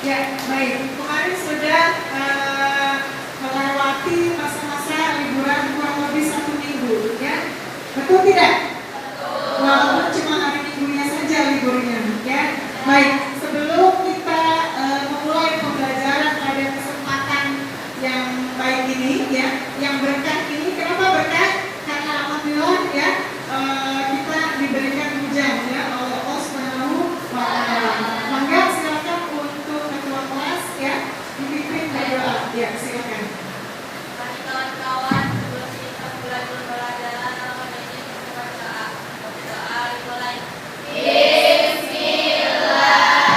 Ya, baik. Kemarin sudah melewati masa-masa liburan kurang lebih 1 minggu, ya. Betul tidak? Walaupun cuma hari minggunya saja liburnya, ya. Baik. Sebelum kita memulai pembelajaran pada kesempatan yang baik ini, ya, yang berkah ini, kenapa berkah? Karena alhamdulillah, ya, kita diberikan hujan, ya, oleh Allah Subhanahu wa Ta'ala. Maka silakan untuk ketua kelas, ya, dipimpin berdoa, ya, silakan. Mari kawan-kawan, sebelum kita mulai pembelajaran, mohon izin untuk berdoa. Berdoa dimulai. Bismillah.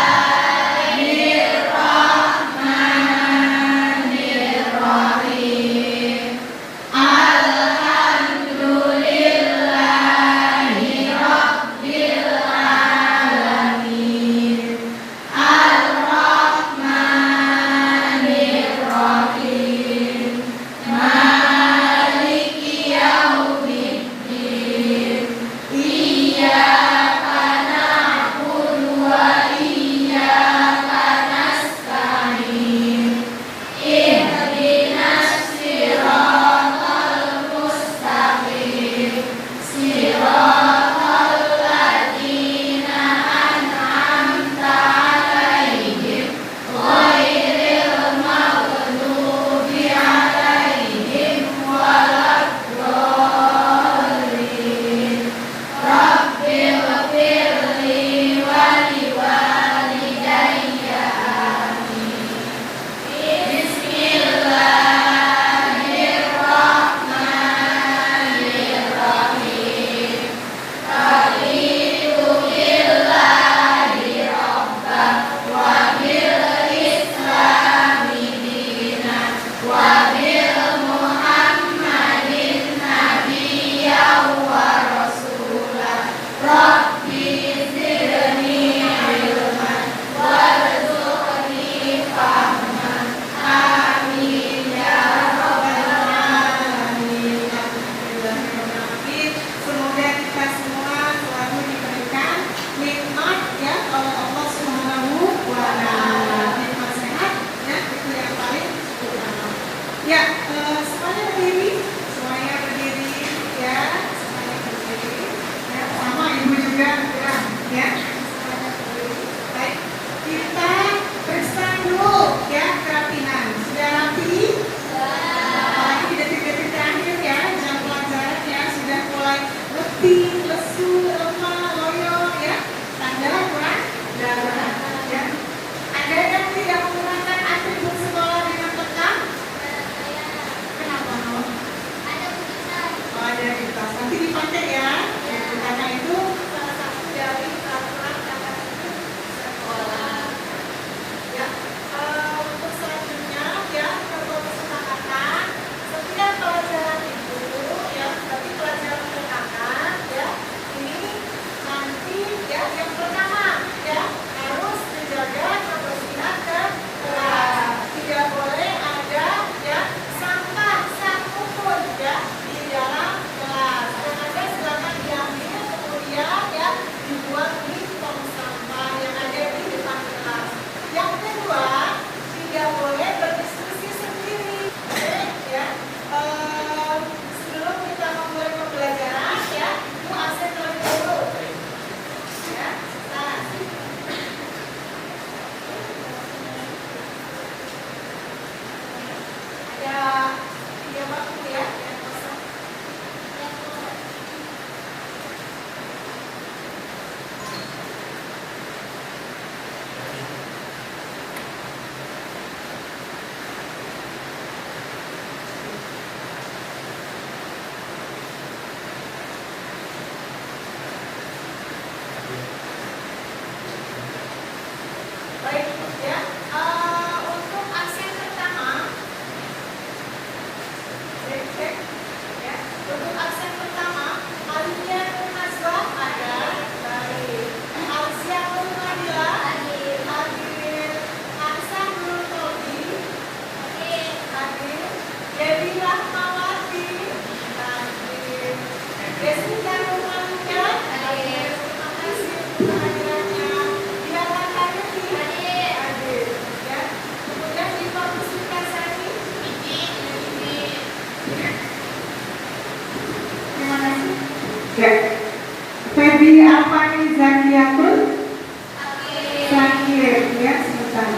ya sebentar.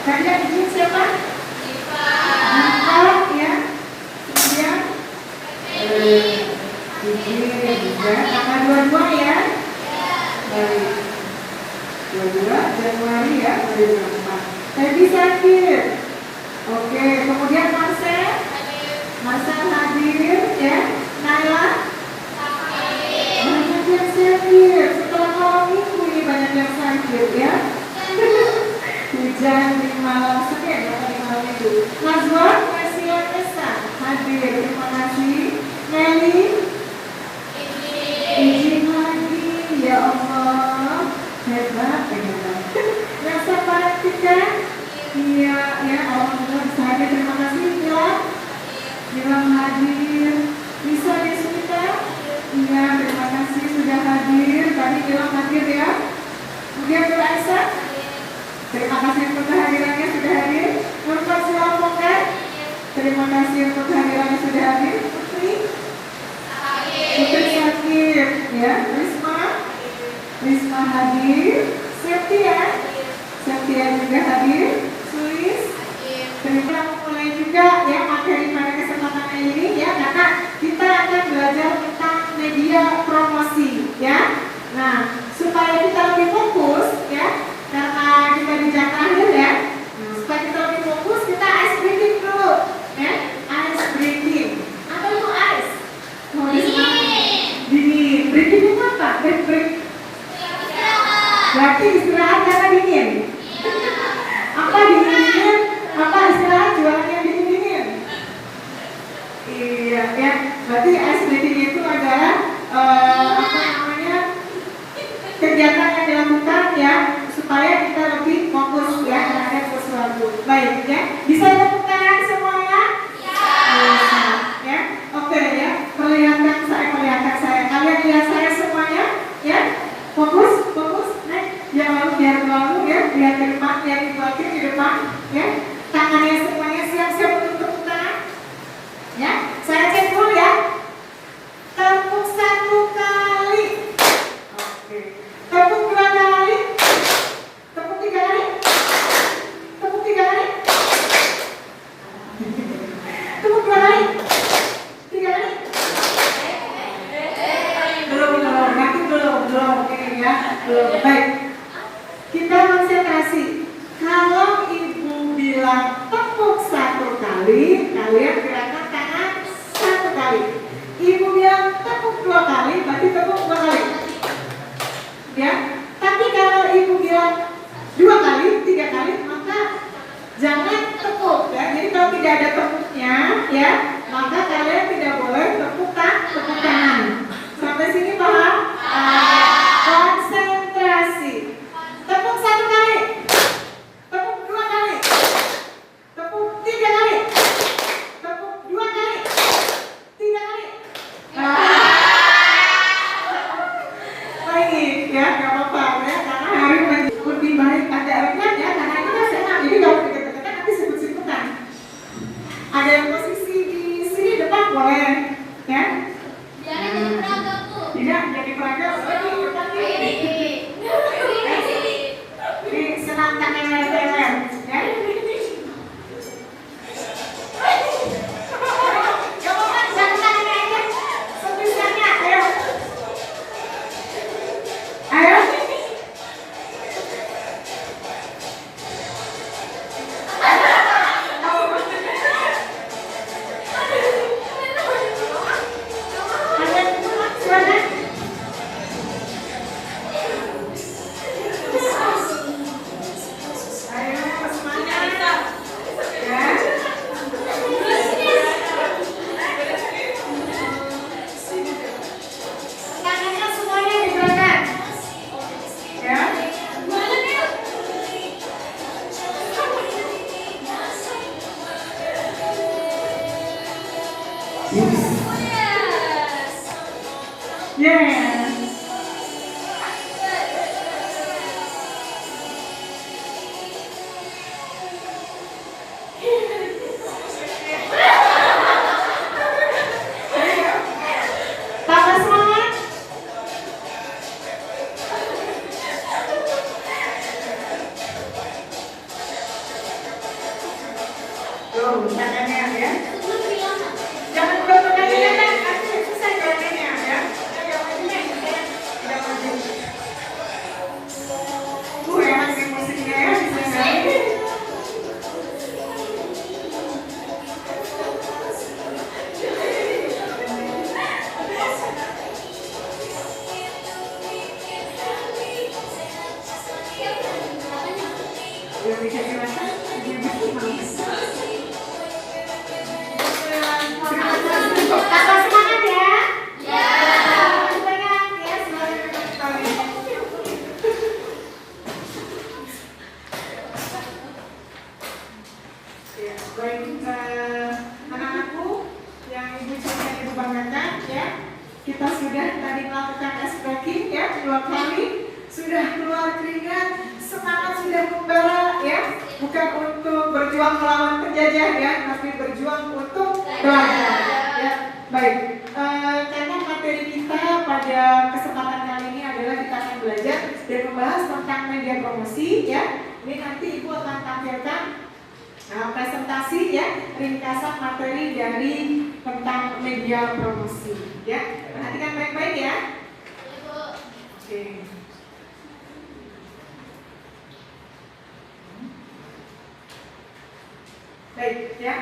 Kalian izin siapa? Jipa. Ya. Kemudian izin juga. Tanggal 22 ya. Baik. 22 Januari ya 2024. Tadi Sakir. Oke, kemudian Marcel hadir ya. Naila banyak yang sakit. Setelah malam minggu ini banyak yang sakit ya. Hujan di malam Senin atau di malam minggu. Nazwa Nasila Esa hadir. Terima kasih. Nelly izin lagi ya Allah. Hebat. Yang sabar kita. Iya ya Allah bisa hadir. Terima kasih ya. Bilang hadir. Bisa Deswita? Iya, terima kasih sudah hadir. Tadi bilang hadir ya. Kemudian Bu Aisyah. Terima kasih untuk kehadirannya sudah hadir. Bapak Silapokan. Terima kasih untuk kehadirannya sudah hadir. Putri Sakir ya. Risma hadir. Septia juga hadir. Sulis. Terima mulai juga ya materi pada kesempatan ini ya, karena kita akan belajar tentang media promosi ya. Nah, supaya kita lebih fokus ya, karena kita di jam akhir ya. Supaya kita lebih fokus, kita ice breaking dulu ya. Ice breaking. Apa itu ice? Mau dingin. Breaking itu apa? Break. Berarti istirahat karena dingin. Apa dingin? Apa istirahat jualannya dingin? Iya ya. Berarti ice breaking itu adalah kegiatan yang dilakukan ya supaya kita lebih fokus ya terhadap sesuatu. Baik ya. Bisa tepuk tangan semuanya? Bisa ya. Oke ya. Perlihatkan saya. Kalian lihat saya semuanya ya. Fokus. Biar lalu ya. Lihat ke depan, lihat di depan ya. Tangannya semuanya siap-siap untuk tepuk tangan. Ya, saya cek dulu ya. Tepuk 1 kali. Oke. Tepuk 2 kali. Tepuk 3 kali. Tepuk 3 kali. Tepuk 2 kali. 3 kali. Belum. Nanti belum. Ini ya. Belum. Baik. Kita konsentrasi. Kalau ibu bilang tepuk 1 kali, kalian gerakan tangan 1 kali. Ibu bilang tepuk 2 kali, berarti tepuk 2 kali. Ya. Tapi kalau ibu bilang 2 kali, 3 kali, maka jangan tepuk ya. Jadi kalau tidak ada tepuknya ya, maka kalian tidak boleh tepuk tangan. Sampai sini paham? Konsentrasi. Tepuk 1 kali. Tepuk 2 kali. Tepuk 3 kali. Tepuk 2 kali. 3 kali. Baik ya, gak apa-apa ya, karena hari lebih baik ada ringan ya, karena ini kan senang. Jadi kalau deket-deketan nanti sebut-sebutan. Ada yang posisi di sini depan boleh ya. Tidak jadi peragam. Ini senang tangan leher ya. tuh tangannya ya. Jangan belum menanyakan, nanti selesai jawabannya ya. Jangan majunya, tidak maju. Enak nih musiknya ya, bisa nyanyi. Belum bisa dimasak, dia masih manis. Kakak semangat ya. Semangat ya, semangat. Ya, baik anak-anakku yang ibu cinta ibu banggakan ya, kita sudah tadi melakukan ice breaking ya 2 kali, sudah keluar keringat, semangat sudah membara ya, bukan untuk berjuang melawan penjajah ya, tapi berjuang untuk belajar ya. Baik, karena materi kita pada kesempatan kali ini adalah kita akan belajar dan membahas tentang media promosi ya. Ini nanti ibu akan tampilkan presentasi ya, ringkasan materi dari tentang media promosi ya. Perhatikan baik-baik ya. Oke. Baik ya.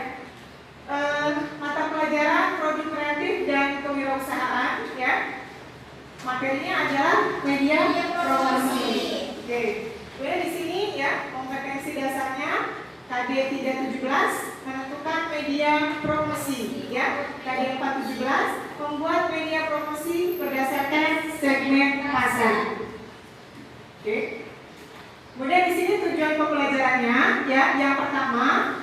Mata pelajaran produk kreatif dan kewirausahaan ya. Materinya adalah media promosi. Oke. Kemudian di sini ya, kompetensi dasarnya KD 317 menentukan media promosi ya. KD 417 membuat media promosi berdasarkan segmen pasar. Oke. Kemudian di sini tujuan pembelajarannya ya, yang pertama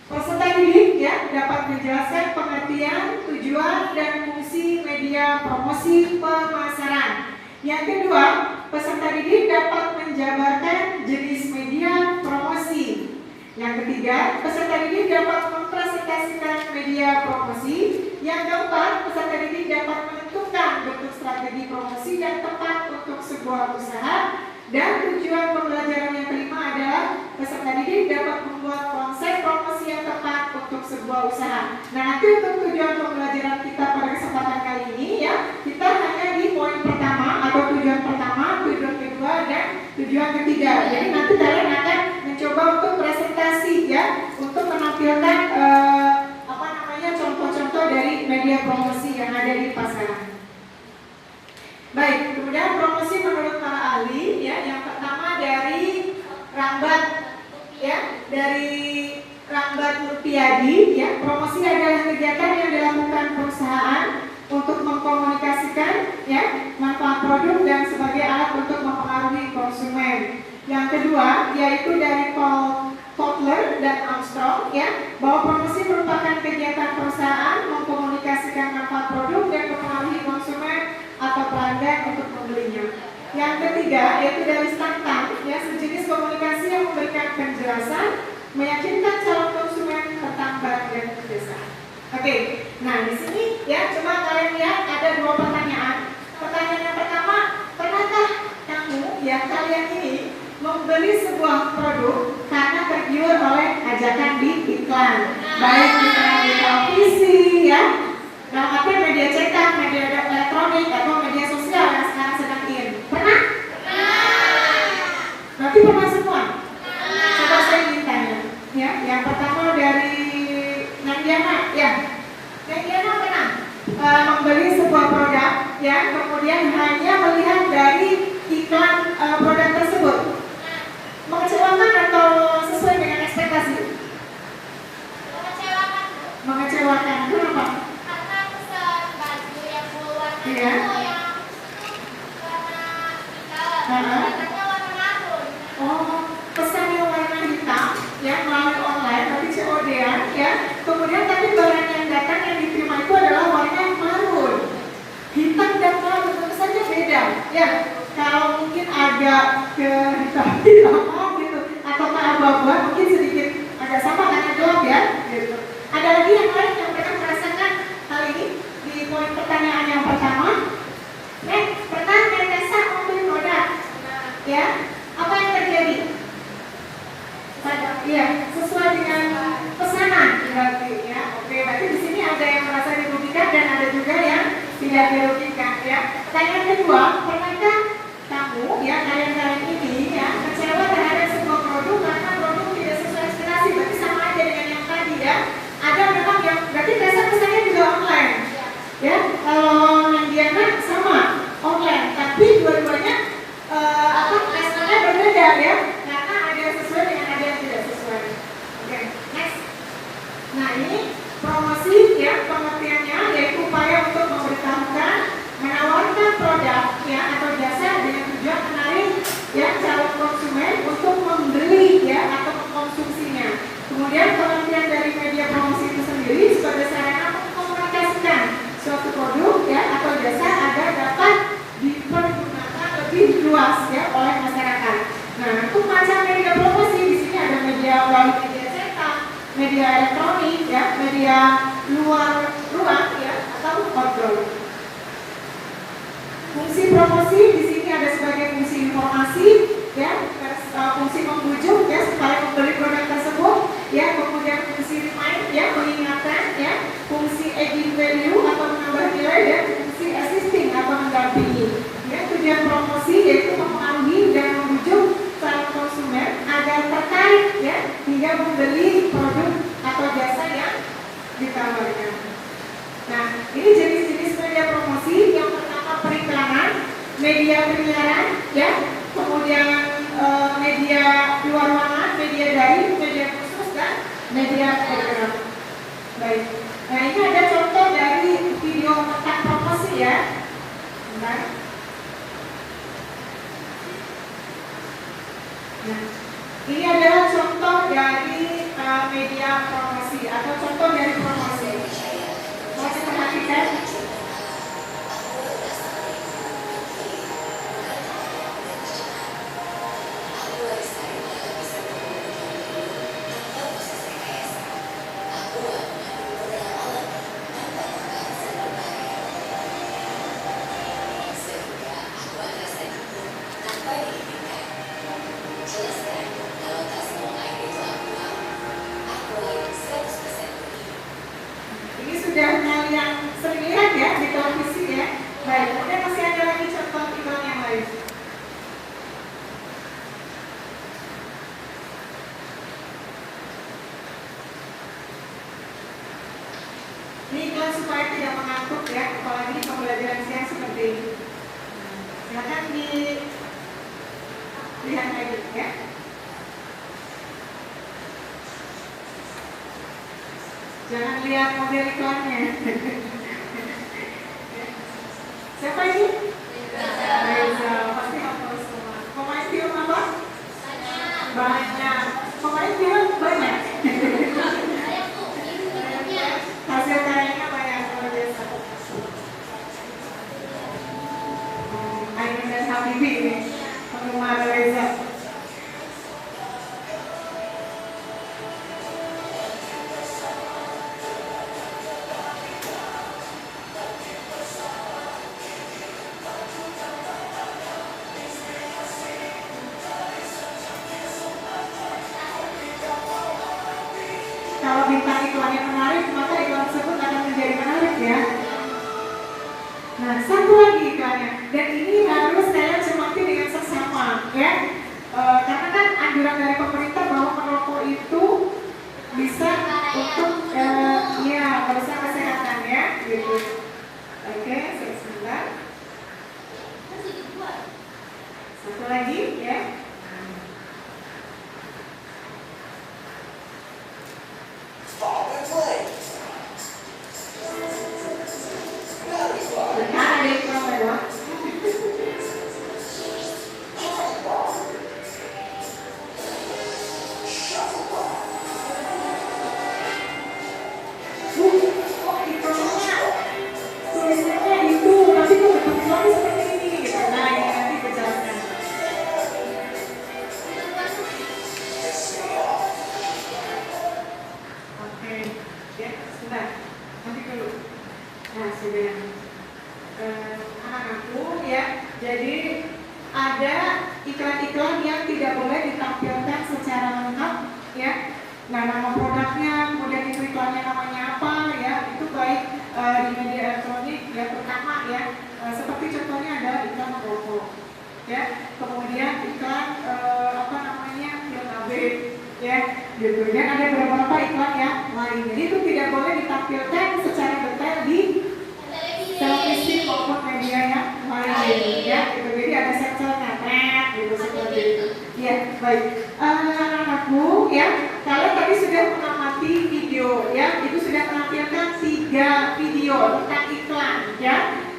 peserta didik ya dapat menjelaskan pengertian, tujuan dan fungsi media promosi pemasaran. Yang kedua, peserta didik dapat menjabarkan jenis media promosi. Yang ketiga, peserta didik dapat mempresentasikan media promosi. Yang keempat, peserta didik dapat menentukan bentuk strategi promosi yang tepat untuk sebuah usaha. Dan tujuan pembelajaran yang kelima adalah peserta didik dapat membuat konsep promosi yang tepat untuk sebuah usaha. Nah, nanti untuk tujuan pembelajaran kita pada kesempatan kali ini ya, kita hanya di poin pertama atau tujuan pertama, tujuan kedua dan tujuan ketiga. Jadi nanti kalian akan mencoba untuk presentasi ya, untuk menampilkan contoh-contoh dari media promosi yang ada di pasaran. Baik, kemudian promosi menurut para ahli ya, yang pertama dari Rambat ya, dari Rambat Nurpiadi ya, promosi adalah kegiatan yang dilakukan perusahaan untuk mengkomunikasikan ya manfaat produk dan sebagai alat untuk mempengaruhi konsumen. Yang kedua yaitu dari Kotler dan Armstrong ya, bahwa promosi merupakan kegiatan perusahaan mengkomunikasikan manfaat produk dan mempengaruhi konsumen atau pelanggan untuk membelinya. Yang ketiga yaitu dari Stanton ya, sejenis komunikasi yang memberikan penjelasan, meyakinkan calon konsumen tentang barang dan jasa. Oke, nah di sini ya coba kalian lihat ada 2 pertanyaan. Pertanyaan yang pertama, pernahkah kamu ya kalian ini membeli sebuah produk karena tergiur oleh ajakan di iklan, baik iklan di televisi ya, dalam arti media cetak, media elektronik atau media sosial yang sekarang sedang in. Pernah? Berarti pernah semua? Coba saya ingin tanya ya, yang pertama dari Nandiana ya. Nandiana pernah membeli sebuah produk ya, kemudian hanya melihat dari iklan produk tersebut, mengecewakan atau sesuai dengan ekspektasi? Mengecewakan. Kenapa? Karena pesan baju yang berwarna Iya. itu yang warna hitam, katanya warna marun. Oh, pesan yang warna hitam ya melalui online, tapi COD-an ya. Kemudian tapi barang yang datang yang diterima itu adalah warna marun. Hitam dan marun tentu saja beda ya. Kalau mungkin agak ke hitam gitu atau ke abu-abuan mungkin sedikit agak sama karena gelap ya gitu. Ada lagi yang lain yang pernah merasakan hal ini di poin pertanyaan yang pertama? Pernah Netesa membeli produk ya? Apa yang terjadi? Iya, sesuai dengan pesanan. tidak dirugikan ya. Pertanyaan kedua, pernahkah kamu ya kalian-kalian ini ya kecewa terhadap sebuah produk karena produk tidak sesuai ekspektasi? Berarti sama aja dengan yang tadi ya. Ada memang yang berarti dasar pesannya juga online ya. Kalau yang Diana sama online, tapi dua-duanya pesannya berbeda ya, karena ada yang sesuai dengan ada yang tidak sesuai. Oke, next. Nah ini promosi ya, pengertiannya yaitu upaya untuk memberitahukan, menawarkan produk ya atau jasa dengan tujuan menarik ya calon konsumen untuk membeli ya atau mengkonsumsinya. Kemudian pengertian dari media promosi itu sendiri sebagai sarana mengkomunikasikan suatu produk ya atau jasa agar dapat dipergunakan lebih luas ya oleh masyarakat. Nah, untuk macam media promosi di sini ada media melalui media cetak, media elektronik ya, media luar ruang ya atau outdoor. Fungsi promosi di sini ada sebagai fungsi informasi ya, fungsi membujuk ya supaya membeli produk tersebut ya, kemudian fungsi remind ya mengingatkan ya, fungsi adding value atau menambah nilai dan fungsi assisting atau mendampingi. Ya, tujuan promosi yaitu mempengaruhi dan membujuk calon konsumen agar tertarik ya hingga membeli produk atau jasa yang ditawarkan. Nah, ini jenis-jenis media promosi. Yang pertama periklanan, media penyiaran ya, kemudian media luar ruangan, media daring, media khusus dan media program. Baik. Nah, ini ada contoh dari video tentang promosi ya. Bentar. Nah, ini adalah contoh dari media promosi atau contoh dari promosi. Mau kita perhatikan? Sudah yang sering lihat ya di televisi ya. Baik, kemudian masih ada lagi contoh iklan yang lain. Ini iklan supaya tidak mengantuk ya, apalagi pembelajaran siang seperti ini. Silakan dilihat lagi ya. Jangan lihat model iklannya. Siapa ini? Reza. Pasti hafal semua. Pemain film apa? Banyak. Pemain film banyak. Hasil karyanya banyak, luar biasa. Ainun dan Habibie ini penggemar Reza. Kalau bintang iklannya menarik, maka iklan tersebut akan menjadi menarik ya. Nah, satu lagi iklannya, dan ini harus kalian cermati dengan seksama ya. Karena kan anjuran dari pemerintah bahwa merokok itu bisa untuk merusak kesehatan ya, gitu. Oke, sebentar. Satu lagi ya. Ada iklan lewat. seperti contohnya adalah iklan rokok, ya. Kemudian iklan film AB, ya, gitu. Dan ada beberapa iklan yang lain. Jadi itu tidak boleh ditampilkan secara detail di televisi maupun media yang lain, ya. Gitu. Jadi ada sensornya, gitu seperti itu. Ya, baik. Anak-anakku, ya, kalian tadi sudah mengamati video, ya. Itu sudah menampilkan 3 video tentang iklan, ya.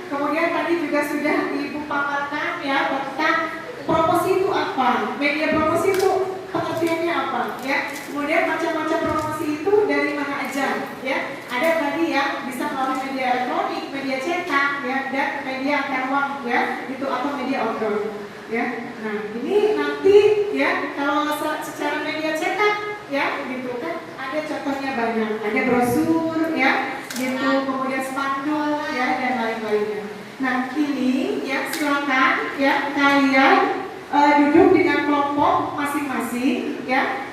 Kemudian tadi juga sudah Ibu paparkan, ya, tentang promosi itu apa, media promosi itu pengertiannya apa, ya. Kemudian macam-macam promosi itu dari mana aja, ya. Ada tadi yang bisa melalui media elektronik, media cetak, ya, dan media antar ruang, ya, itu atau media outdoor, ya. Nah, ini nanti, ya, kalau secara media cetak, ya, gitu kan, ada contohnya banyak, ada brosur, ya, gitu, kemudian spanduk, ya, dan lain-lainnya. Nah, ini, ya, silakan, ya, kalian duduk dengan kelompok masing-masing, ya,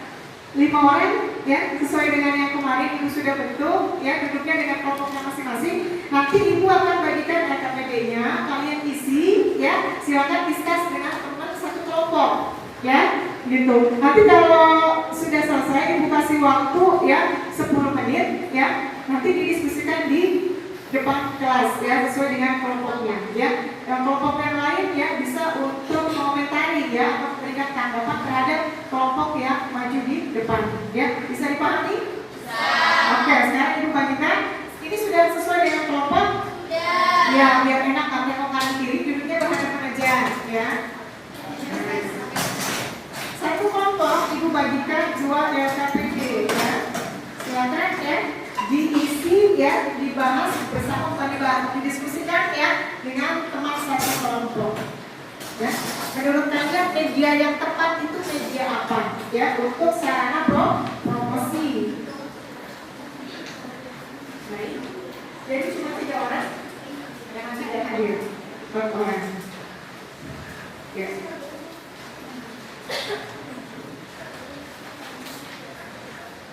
5 orang, ya, sesuai dengan yang kemarin Ibu sudah bentuk, ya, duduknya dengan kelompoknya masing-masing. Nanti Ibu akan bagikan RKPD-nya, kalian isi, ya, silakan diskus dengan teman satu kelompok, ya, gitu. Nanti kalau sudah selesai Ibu kasih waktu, ya, 10 menit, ya, nanti didiskusikan di depan kelas, ya, sesuai dengan kelompoknya, ya. Yang kelompok yang lain, ya, bisa untuk mengomentari, ya, atau memberikan tanggapan terhadap kelompok yang maju di depan, ya. Bisa dipahami? Bisa. Oke, sekarang Ibu bagikan. Ini sudah sesuai dengan kelompok? Sudah. Ya, biar enak, nggak tengok kanan kiri, duduknya berhadapan aja, ya. Satu kelompok Ibu bagikan 2 LKPD, ya. Silakan, ya, diisi, ya, dibahas bersama, bukan dibahas, didiskusikan, ya, dengan teman satu kelompok, ya. Menurut kalian media yang tepat itu media apa, ya, untuk sarana promosi? Baik, jadi cuma 3 orang yang masih ada hadir, 4 orang, ya.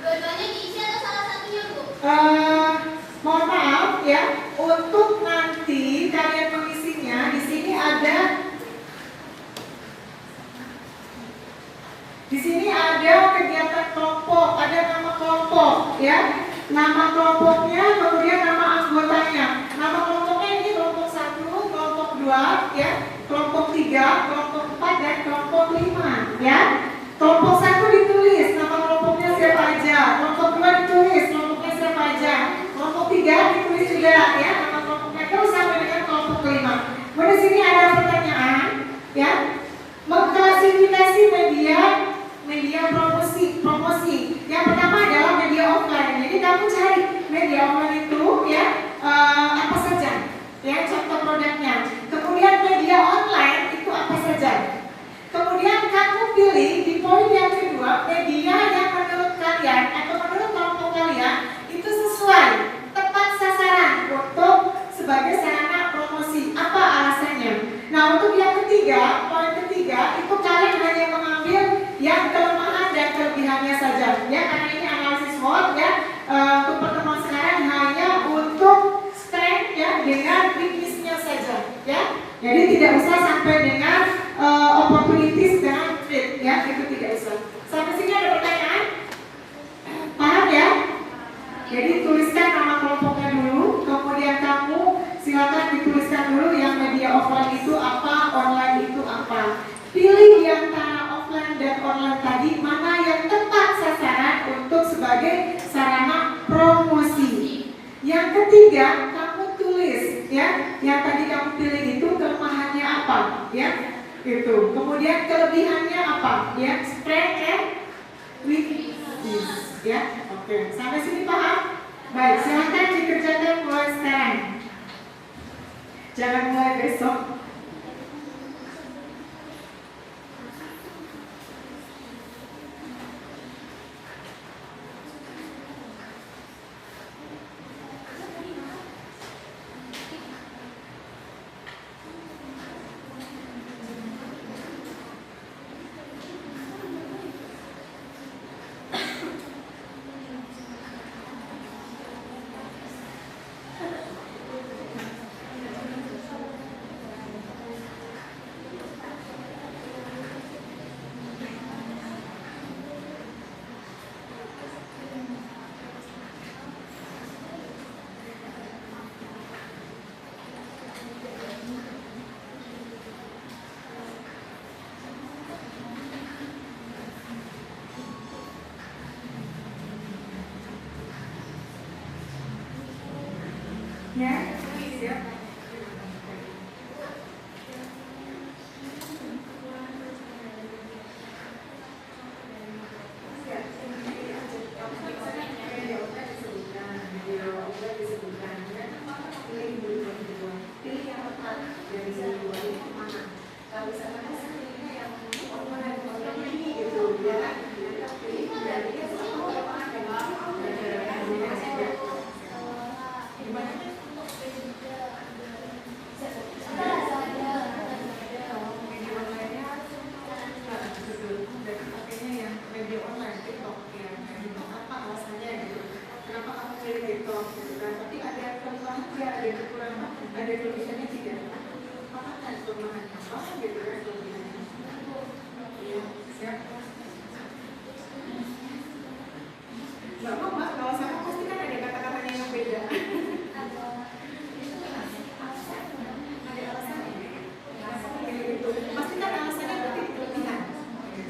Dua-duanya diisi atau salah satunya, Bu? Mohon maaf, ya, untuk nanti kalian mengisinya, di sini ada kegiatan kelompok, ada nama kelompok, ya, nama kelompoknya, kemudian nama anggotanya. Nama kelompoknya ini kelompok 1, kelompok 2, ya, kelompok 3, kelompok 4, dan kelompok 5, ya. Kelompok 1 ditulis nama kelompoknya siapa aja, kelompok 2 ditulis kelompoknya siapa aja, kelompok 3 ditulis juga, ya, nama kelompoknya, terus sampai dengan kelompok 5. Di sini ada pertanyaan, ya, mengklasifikasi media promosi. Yang pertama adalah media offline. Jadi kamu cari media offline itu, ya, apa saja, ya, contoh produknya. Kemudian media online itu apa saja. Kemudian kamu pilih di poin yang kedua media yang menurut kalian atau menurut kelompok kalian itu sesuai, tepat sasaran untuk sebagai sarana promosi. Apa alasannya? Nah, untuk yang ketiga, poin ketiga itu kalian hanya mengambil yang kelemahan dan kelebihannya saja, ya, karena ini analisis SWOT, ya. Untuk pertemuan sekarang hanya untuk strength, ya, dengan weakness-nya saja, ya. Jadi tidak usah sampai dengan opportunities dengan threat, ya, itu tidak usah. Sampai sini ada pertanyaan? Paham, ya? Jadi tuliskan nama kelompoknya dulu, kemudian kamu silakan dituliskan dulu yang media offline itu apa, online itu apa. Pilih di antara offline dan online tadi mana yang tepat sasaran untuk sebagai sarana promosi. Yang ketiga, kamu tulis, ya, yang tadi kamu pilih itu kelemahannya apa, ya, itu. Kemudian kelebihannya apa, ya, strength and weakness, ya. Oke, sampai sini paham? Baik, silakan dikerjakan mulai sekarang. Jangan mulai besok. Ya, siap. Pilih yang tepat dari sini dua ini mana? Kalau misalkan pilihnya yang ini gitu, ya kan? Pilih dari yang sama gimana? Media online-nya dan pakainya yang media online TikTok ya. TikTok apa alasannya gitu? Kenapa kamu pilih TikTok gitu kan? Tapi ada kelemahan ya, ada kekurangan, ada kelebihannya tidak. Apa kan kelemahannya apa gitu kan kelebihannya? Iya, siap. Nggak apa-apa, kalau sama pasti kan ada kata-katanya yang beda. Ada alasannya. Gitu. Pasti kan alasannya berarti kelebihan.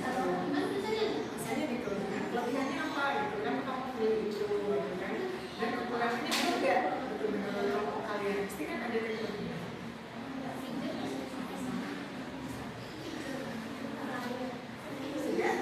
Alasannya di kelebihan. Kelebihannya apa gitu kan? Kamu pilih itu gitu kan? Dan kekurangannya ada nggak? Betul menurut kalian pasti kan ada kelebihan. Sudah?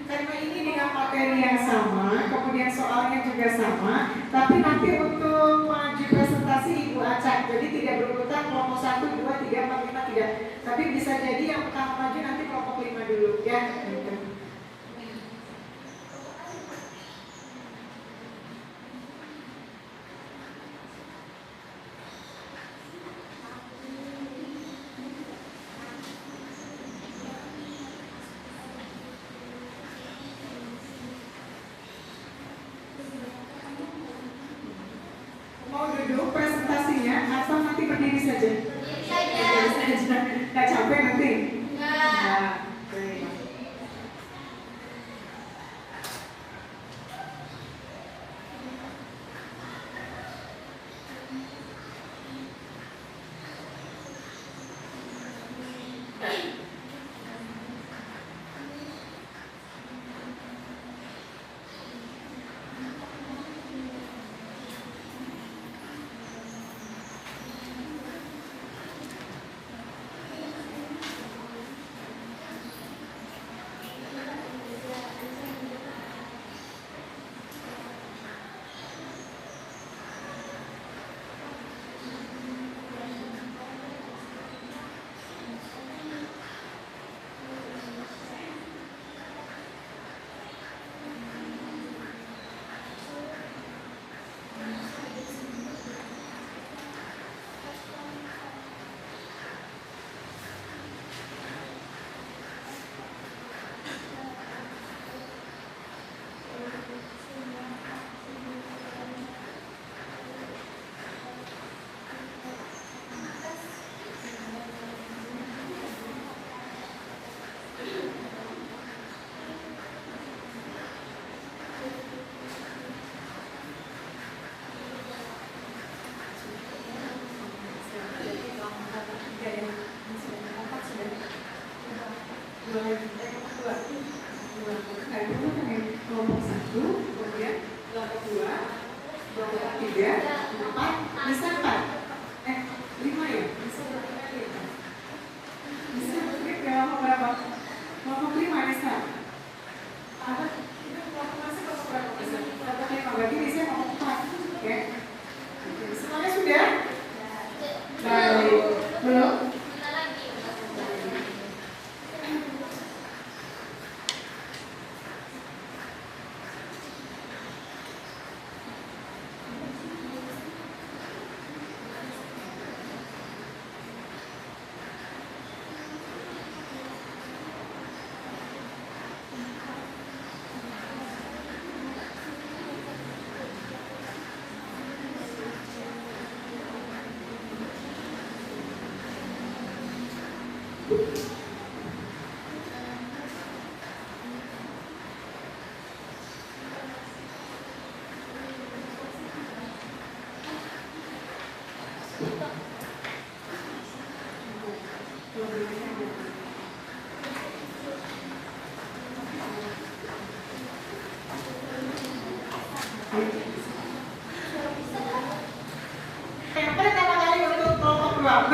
Tema ini dengan materi yang sama, kemudian soalnya juga sama, tapi nanti untuk maju presentasi Ibu acak, jadi tidak berurutan kelompok 1, 2, 3, 4, 5, 3. Tapi bisa jadi yang pertama maju nanti kelompok 5 dulu, ya. Gitu. Mau duduk presentasinya atau nanti berdiri saja? Berdiri saja. Nggak capek nanti? Nggak. Baik.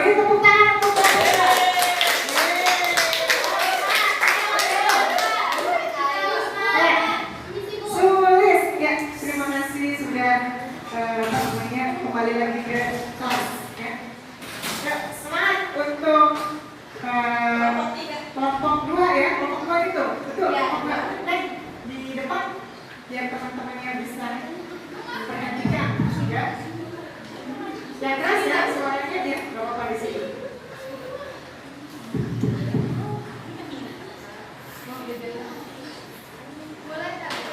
Beri tepuk tangan untuk mereka. Sulis, ya terima kasih sudah kembali lagi ke kelas. Ya. Ya, semangat untuk kelompok 2 ya, kelompok 2 itu betul. Kelompok 2 naik di depan biar teman-temannya bisa memperhatikan ya. Yang keras ya suaranya dia nggak apa-apa di sini.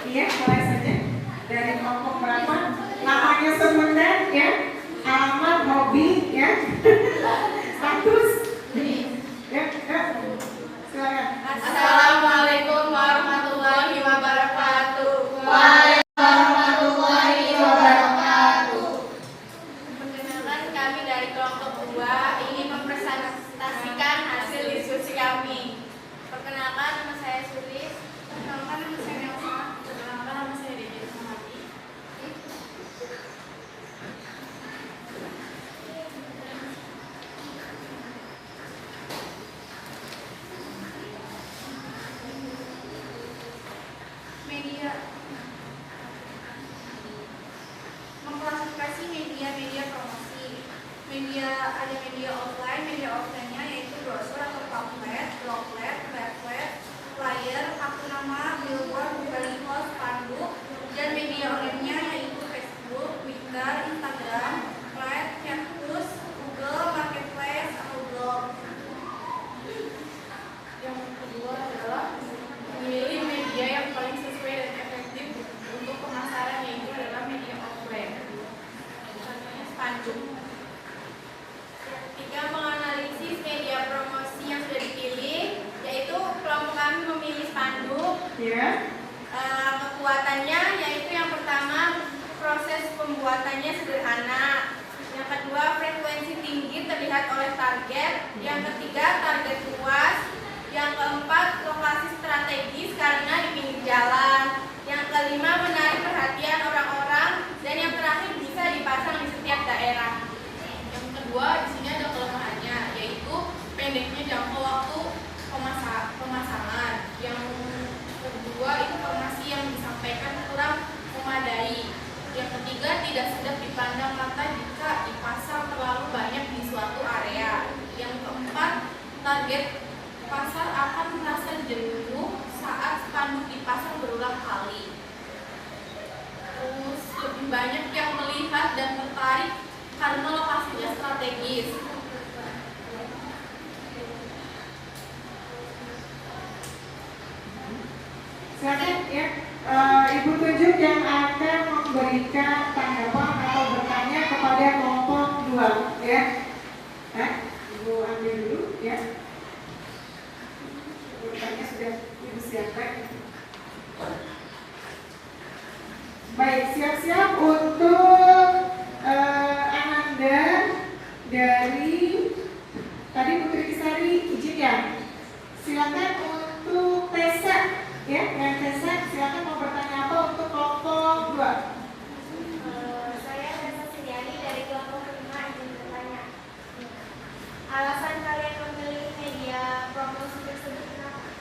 Iya, mulai saja dari kelompok berapa? Namanya sebentar ya, alamat, hobi ya, status. Ya, silakan. Assalamualaikum warahmatullahi wabarakatuh. Warahmatullahi wabarakatuh. Perkenalkan, kami dari kelompok 2 ingin mempresentasikan hasil diskusi kami. Perkenalkan, nama saya Sulis. Perkenalkan, nama saya Nelsa. Perkenalkan, nama saya Dede Samati. Media. Mengklasifikasi media promosi. Ada media offline-nya yaitu brosur atau pamflet, booklet, leaflet, flyer, kartu nama, billboard, baliho, spanduk, dan media online-nya yaitu Facebook, Twitter, Instagram, Flat, Chatbooth, Google, Marketplace, atau blog. Yang kedua adalah memilih media yang paling sesuai dan efektif untuk pemasaran, yaitu adalah media offline. Contohnya spanduk. Ketiga, menganalisis media promosi yang sudah dipilih, yaitu kelompok kami memilih spanduk. Ya. Kekuatannya yaitu yang pertama, proses pembuatannya sederhana. Yang kedua, frekuensi tinggi terlihat oleh target. Yang ketiga, target luas. Yang keempat, lokasi strategis karena di pinggir jalan. Yang kelima, menarik perhatian orang-orang. Dan yang terakhir, bisa dipasang di setiap daerah. Yang kedua, di sini ada kelemahannya, yaitu pendeknya jangka waktu pemasangan. Yang kedua, informasi yang disampaikan kurang memadai. Yang ketiga, tidak sedap dipandang mata jika dipasang terlalu banyak di suatu area. Yang keempat, target pasar akan merasa jenuh saat spanduk dipasang berulang kali. Terus lebih banyak yang melihat dan tertarik karena lokasinya strategis. Silakan ya, Ibu tunjuk yang akan memberikan tanggapan atau bertanya kepada kelompok 2 ya. Ibu ambil dulu ya. Bertanya sudah Ibu siapkan. Baik, siap-siap untuk Ananda dari tadi Putri Kisari izin ya. Silakan untuk Tessa ya, yang Tessa silakan mau bertanya apa untuk kelompok 2. Saya Tessa Suryani dari kelompok 5 ingin bertanya. Alasan kalian memilih media promosi tersebut kenapa?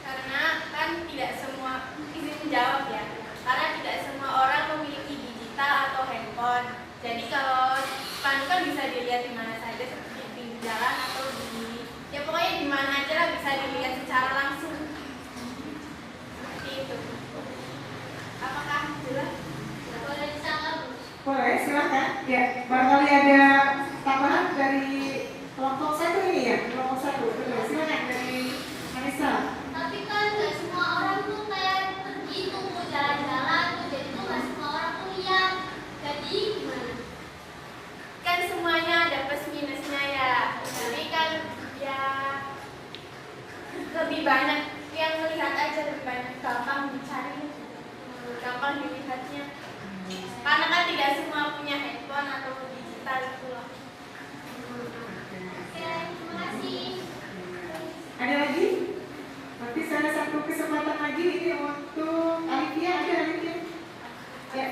Karena kan tidak semua, izin menjawab ya, karena tidak semua orang memiliki digital atau handphone. Jadi kalau spanduk kan bisa dilihat di mana saja, seperti di pinggir jalan atau ya pokoknya di mana aja lah bisa dilihat secara langsung. Seperti itu. Apakah jelas? Boleh disangka? Boleh, silakan. Ya, barangkali ada tambahan dari kelompok 1 ini ya, kelompok 1. Betul, silakan dari Anissa. Tapi kan nggak semua orang tuh kayak begitu mau jalan-jalan tuh, jadi tuh nggak semua orang tuh lihat. Jadi gimana? Kan semuanya ada plus minusnya ya. Jadi kan ya lebih banyak yang melihat aja, lebih banyak gampang dicari, gampang dilihatnya. Karena kan tidak semua punya handphone atau digital itu loh. Oke, terima kasih. Ada lagi? Nanti saya satu kesempatan lagi ini untuk Alfia. Ada Alfia? Ya,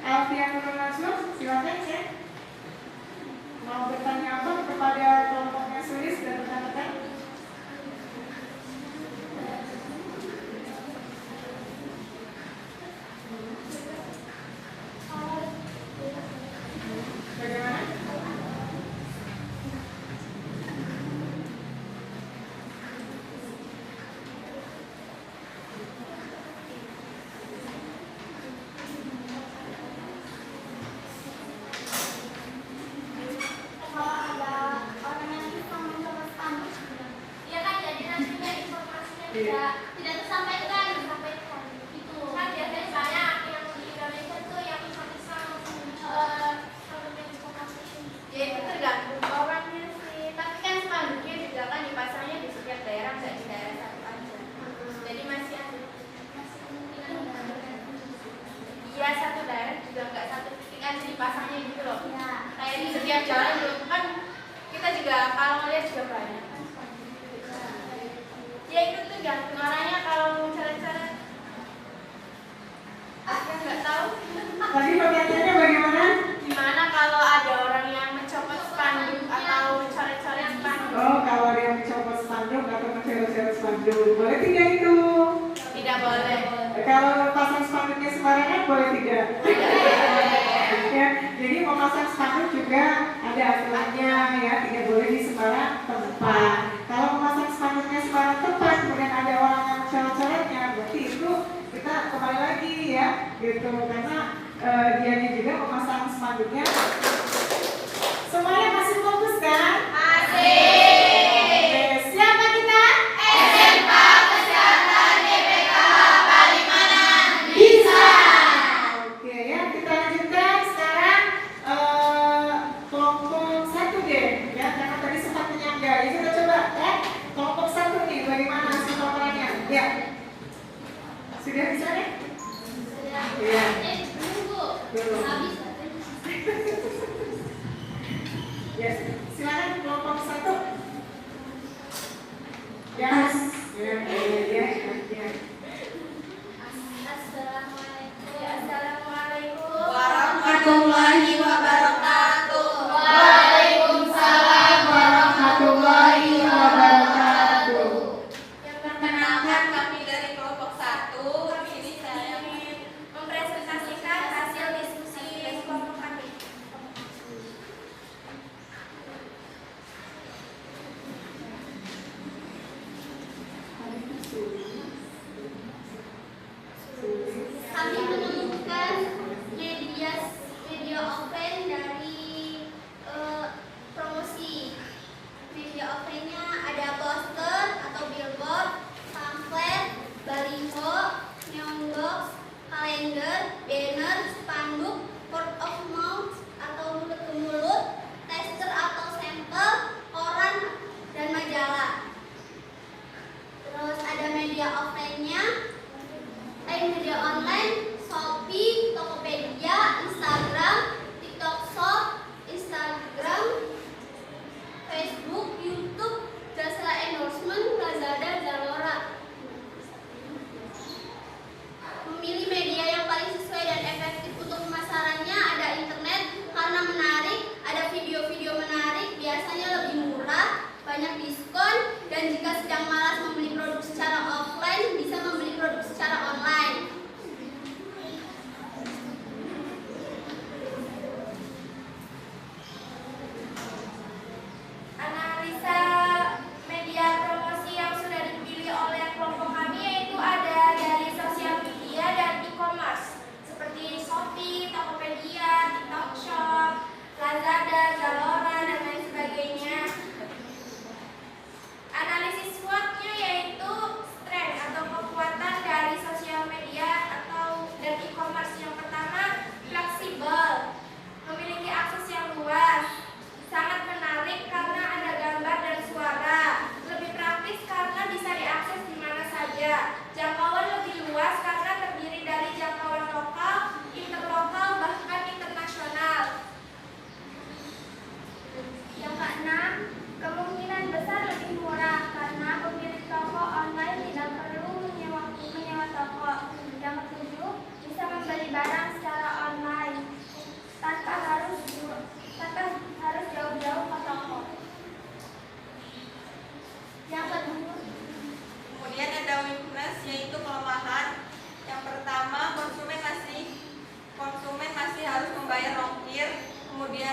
Alfia Nurul Nazwa, silakan ya. Mau bertanya apa kepada kelompoknya Sulis dan rekan-rekan? Bagaimana? Kalau ada orang yang bisa mencoba spanduk, ya kan jadi nantinya informasinya tidak tersampaikan itu kan biasanya banyak yang di Indonesia tuh yang bisa sampaikan informasi. Ya itu tergantung orangnya sih. Tapi kan spanduknya juga kan dipasangnya di setiap daerah, nggak di daerah satu aja. Jadi masih ada. Iya, satu daerah juga nggak satu titik aja dipasangnya gitu loh. Ya. Kayak di setiap jalan gitu kan kita juga kalau ngeliat juga banyak kan spanduk. Ya itu tuh gantung orangnya kalau mau cara-cara. Yang nggak tahu. Tadi pertanyaannya bagaimana? Gimana kalau ada orang yang mencopot spanduk atau mencoret-coret spanduk? Oh, kalau dia mencopot spanduk atau mencoret-coret spanduk, boleh tidak itu? Tidak boleh. Kalau pasang spanduknya sembarangan, boleh tidak? Ya, jadi memasang spanduk juga ada aturannya ya, tidak boleh di sembarang tempat. Kalau memasang spanduknya sembarang tempat, kemudian ada orang yang mencoret-coretnya, berarti itu kita kembali lagi ya, gitu. Karena dianya juga memasang spanduknya. Semuanya masih fokus kan? Oke, siapa kita? Bisa. Oke ya, kita lanjutkan sekarang kelompok 1 deh ya, karena tadi sempat menyangga. Ya kita coba ya, kelompok 1 nih bagaimana hasil paparannya? Ya. Sudah bisa deh? Iya. Belum. Habis. Yes. Silakan kelompok 1. Yes. Ya, ya. Assalamualaikum warahmatullahi wabarakatuh. Waalaikumsalam warahmatullahi wabarakatuh. Yang perkenalkan kami dari kelompok 1. Di sini saya ingin mempresentasikan hasil diskusi kelompok kami. Kami menemukan media offline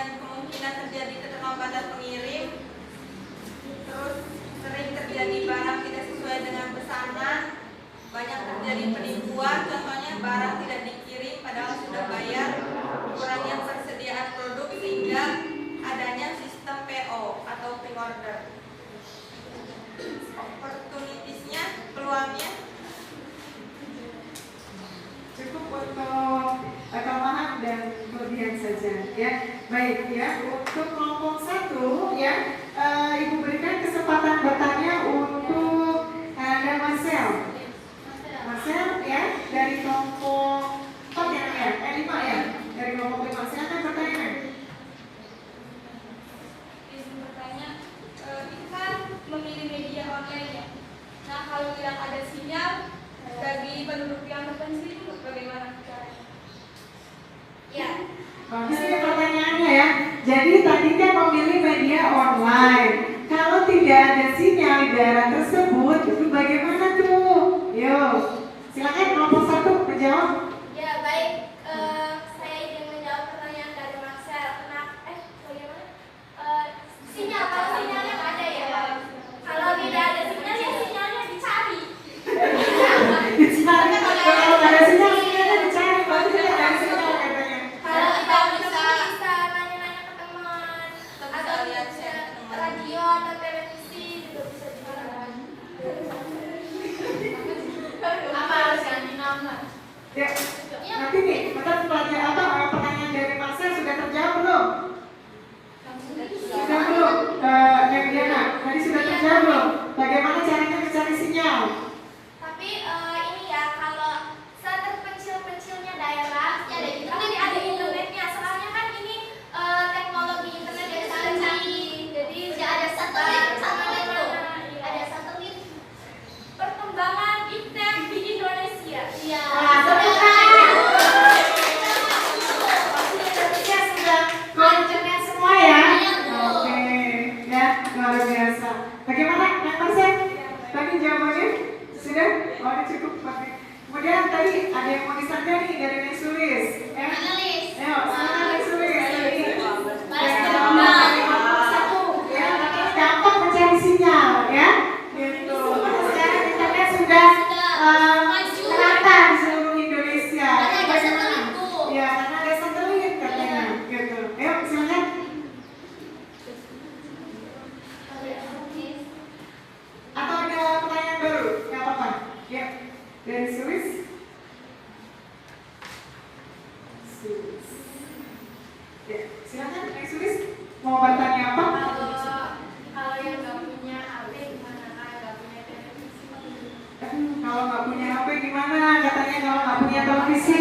kemudian kemungkinan terjadi keterlambatan pengirim, terus sering terjadi barang tidak sesuai dengan pesanan, banyak terjadi penipuan, contohnya barang tidak dikirim padahal sudah bayar, kurangnya persediaan produk sehingga adanya sistem PO atau pre-order. Opportunitiesnya, peluangnya Cukup untuk kelemahan dan kelebihan saja ya. Baik ya, untuk kelompok 1 ya, Ibu berikan kesempatan bertanya untuk ada Marcel ya, dari kelompok 4 ya, 5 ya, dari kelompok 5. Silakan bertanya. Izin bertanya, kita memilih media online ya. Nah, kalau tidak ada sinyal bagi penduduk yang terpencil itu bagaimana caranya? Ya. Bagus ini pertanyaannya ya. Jadi tadi kan memilih media online. Kalau tidak ada sinyal di daerah tersebut, itu bagaimana tuh? Yuk, silakan kelompok 1 menjawab. Ya, baik. Saya ingin menjawab pertanyaan dari Marcel. Bagaimana? Sinyal, kalau sinyalnya nggak ada ya. Kalau tidak ada sinyal, ya sinyalnya dicari. Dicari, kalau ada sinyal, sinyalnya dicari. Pasti tidak ada sinyal katanya. Kalau kita bisa nanya-nanya ke teman, atau lihat bisa teman. radio atau televisi juga bisa juga. Apa harus ganti nama? Ya, nanti nih, pertanyaan dari Marcel sudah terjawab belum? Sudah belum? Yang Diana, tadi sudah terjawab belum? Bagaimana caranya mencari sinyal? Tapi ini ya, kalau seterpencil-pencilnya daerah, ya ada internetnya. Soalnya kan ini teknologi internet yang sangat canggih. Jadi tidak ada satelit itu. Ada satelit perkembangan internet di Indonesia. Iya. Wah, tepuk tangan. Indonesia sudah go internet semua ya? Oke, ya luar biasa. Bagaimana, Yang Marcel? Tadi jawabannya sudah? Oh, ini cukup pakai. Kemudian tadi ada yang mau disangka nih dari Nesulis, ya? Analis. Ayo, silakan Nesulis. Balas Ya, dendam. dari kelompok 1, ya, katanya gampang mencari sinyal, ya? Gitu. Sekarang internet sudah merata di seluruh Indonesia. Karena ada Bagaimana? satelit, Bu. Ya, karena ada satelit katanya, gitu. Ayo, silakan. Atau ada pertanyaan baru? Nggak apa-apa. Ya, dari Swiss. Ya, silakan dari Swiss. Mau bertanya apa? Kalau yang nggak punya HP gimana? Nggak punya televisi? Kalau nggak punya HP gimana? Katanya kalau nggak punya televisi.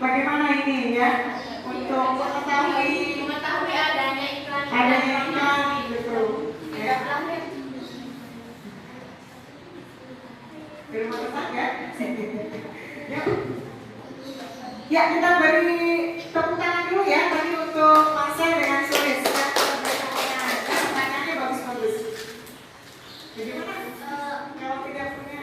Bagaimana ini ya? Untuk Mengetahui adanya iklan. adanya iklan gitu. Ya. Di rumah tetangga. Ya. Ya, kita beri tepuk tangan dulu ya tadi untuk Marcel dengan Sulis. Pertanyaannya bagus-bagus. Bagaimana? Kalau tidak punya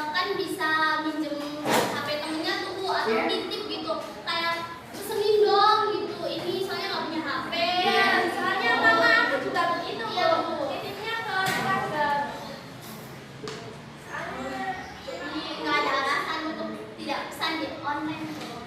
Kan bisa minjem HP temennya tuh Bu, atau Iya. nitip gitu, kayak pesenin dong gitu, ini soalnya nggak punya HP. Soalnya mama aku juga begitu Bu, nitipnya ke tetangga. Soalnya jadi nggak ada alasan untuk tidak pesan di online Bu.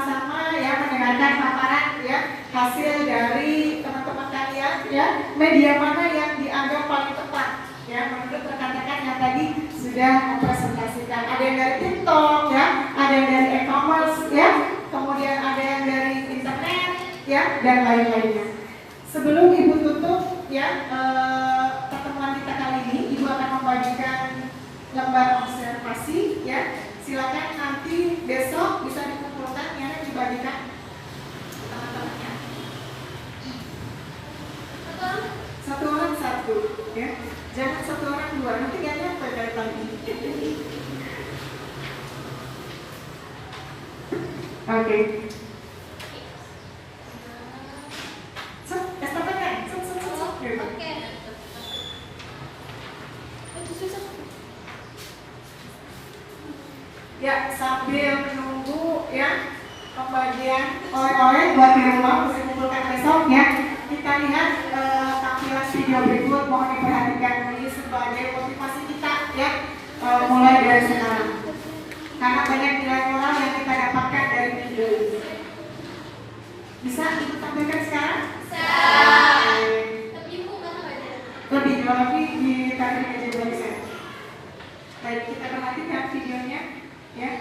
sama-sama ya mendengarkan paparan ya hasil dari teman-teman kalian ya, media mana yang dianggap paling tepat ya menurut rekan-rekan yang tadi sudah mempresentasikan. Ada yang dari TikTok ya, ada yang dari e-commerce ya, kemudian ada yang dari internet ya, dan lain-lainnya. Sebelum Ibu tutup ya pertemuan kita kali ini, Ibu akan membagikan lembar observasi ya. Silakan nanti besok bisa dikumpulkan ya dan dibagikan teman-temannya. Satu orang satu ya. Jangan satu orang dua, nanti gak nyampe dari tadi. Oke. Estafetnya. Oke. Ya, sambil menunggu ya pembagian oleh-oleh buat di rumah bisa kumpulkan besok ya. Kita lihat tampilan video berikut, mohon diperhatikan ini sebagai motivasi kita ya mulai dari sekarang. Karena banyak nilai moral yang kita dapatkan dari video ini. Bisa Ibu tampilkan sekarang? Bisa. Lebih ditarik aja dulu bisa. Baik, kita perhatikan videonya ya.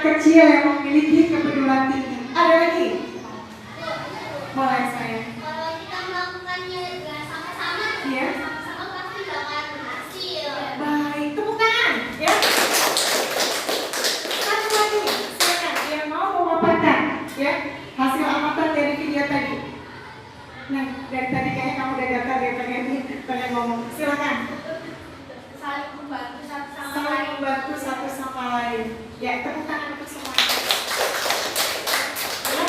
Kecil yang memiliki kepedulian tinggi. Ada lagi? Boleh saya. Kalau kita melakukannya dengan sama-sama, Iya. sama-sama pasti bakal berhasil. Baik, tepuk tangan ya. Satu lagi, silakan yang mau memaparkan ya hasil amatan dari video tadi. Nah, dari tadi kayaknya kamu udah gagal ya pengen ngomong. Silakan. Saling membantu satu sama Saling lain. membantu satu sama lain. Ya, tepuk tangan untuk semua. Nah,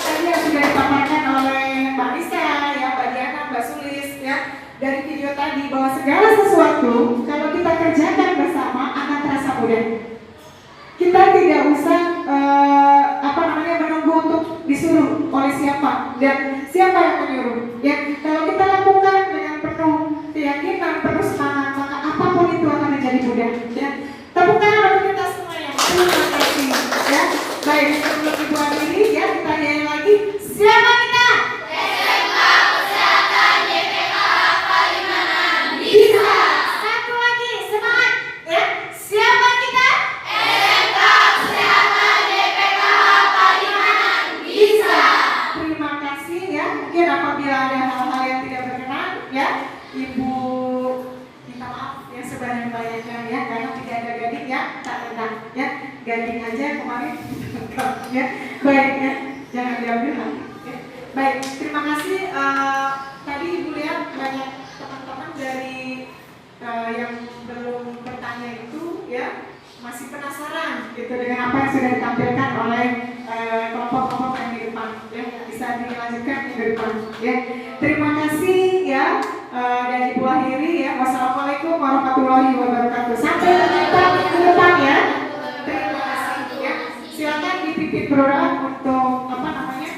tadi yang sudah dipaparkan oleh Mbak Nisa, ya, Mbak Diana, Mbak Sulis, ya, dari video tadi bahwa segala sesuatu kalau kita kerjakan bersama akan terasa mudah. Kita tidak usah menunggu untuk disuruh oleh siapa dan siapa yang menyuruh. Ya, kalau kita lakukan dengan penuh keyakinan, penuh semangat, maka apapun itu akan menjadi mudah. Ya. Tepuk tangan bagi kita semuanya. Terima kasih. Ya. Baik, sebelum Ibu akhiri, ya kita nyanyi lagi. Siapa kita? SMK Kesehatan YPK Palimanan Bisa. Satu lagi, semangat. Ya. Siapa kita? SMK Kesehatan YPK Palimanan Bisa. Terima kasih ya. Mungkin apabila ada hal-hal yang tidak berkenan, ya Ibu minta maaf yang sebanyak-banyaknya ya, karena tidak ada gading ya, tak enak ya. Gading aja kemarin ya. Baik ya, jangan diambil lagi. Ya. Baik, terima kasih. Tadi Ibu lihat banyak teman-teman dari yang belum bertanya itu ya masih penasaran gitu dengan apa yang sudah ditampilkan oleh kelompok-kelompok yang di depan ya, bisa dilanjutkan ke depan ya. Terima kasih ya, dan Ibu akhiri ya. Wassalamualaikum warahmatullahi wabarakatuh. Sampai jumpa minggu depan ya. Terima kasih ya. Silakan dipimpin berdoa untuk apa namanya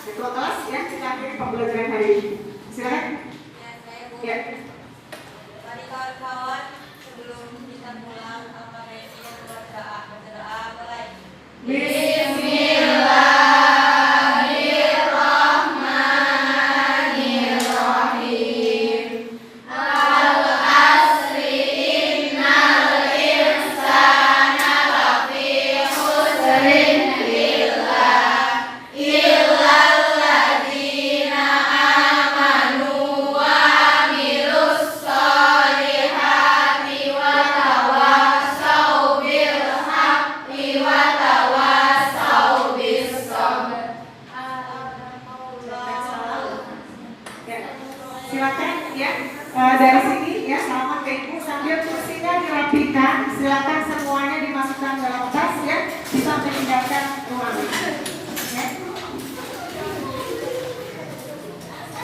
ketua kelas ya, kita akhiri pembelajaran hari ini. Silakan. Ya. Mari kawan-kawan, sebelum kita pulang, apa yang berdoa mulai. Silakan ya, dari sini ya, selamat ke Ibu sambil kursinya dirapikan. Silakan semuanya dimasukkan dalam tas ya, bisa meninggalkan ruangan. Ya.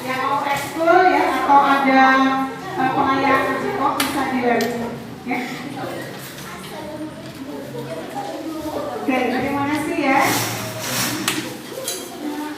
Yang mau ekskul ya atau ada pengayaan resiko bisa dilakukan. Ya. Oke.